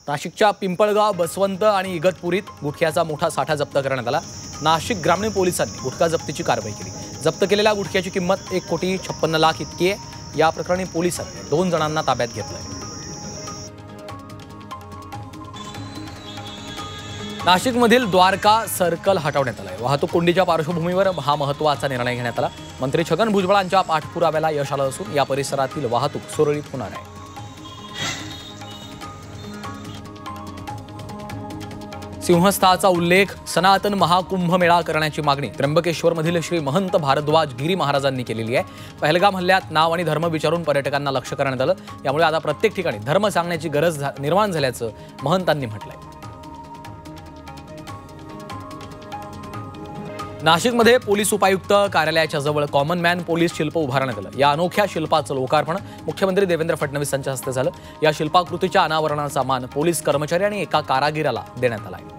नाशिकच्या पिंपळगाव, बसवंत आणि इगतपुरीत गुटख्याचा मोठा साठा जप्त करण्यात आला। नाशिक ग्रामीण पोलिसांनी गुटखा जप्तीची कारवाई केली। जप्त केलेल्या गुटख्याची किंमत 1,56,00,000 इतकी आहे। या प्रकरणी पोलिसांनी 2 जणांना ताब्यात घेतलंय। नाशिकमधील द्वारका सर्कल हटवण्यात आलंय। वाहतूक कोंडीच्या पार्श्वभूमीवर हा महत्त्वाचा निर्णय घेण्यात आला। मंत्री छगन भुजबळांच्या पाठपुराव्याला यश आलं असून या परिसरातील वाहतूक सुरळीत होणार आहे। सिंहस्थाचा उल्लेख सनातन महाकुंभमेळा करण्याची मागणी त्र्यंबकेश्वरमधील श्री महंत भारद्वाज गिरी महाराजांनी केलेली आहे। पहलगाम हल्ल्यात नाव आणि धर्म विचारून पर्यटकांना लक्ष्य करण्यात आलं। यामुळे आता प्रत्येक ठिकाणी धर्म सांगण्याची गरज निर्माण झाल्याचं महंतांनी म्हटलंय। नाशिकमध्ये पोलीस उपायुक्त कार्यालयाच्या जवळ कॉमन मॅन पोलीस शिल्प उभारण्यात आलं। या अनोख्या शिल्पाचं लोकार्पण मुख्यमंत्री देवेंद्र फडणवीस यांच्या हस्ते झालं। या शिल्पाकृतीच्या अनावरणाचा मान पोलीस कर्मचारी आणि एका कारागिराला देण्यात आला आहे।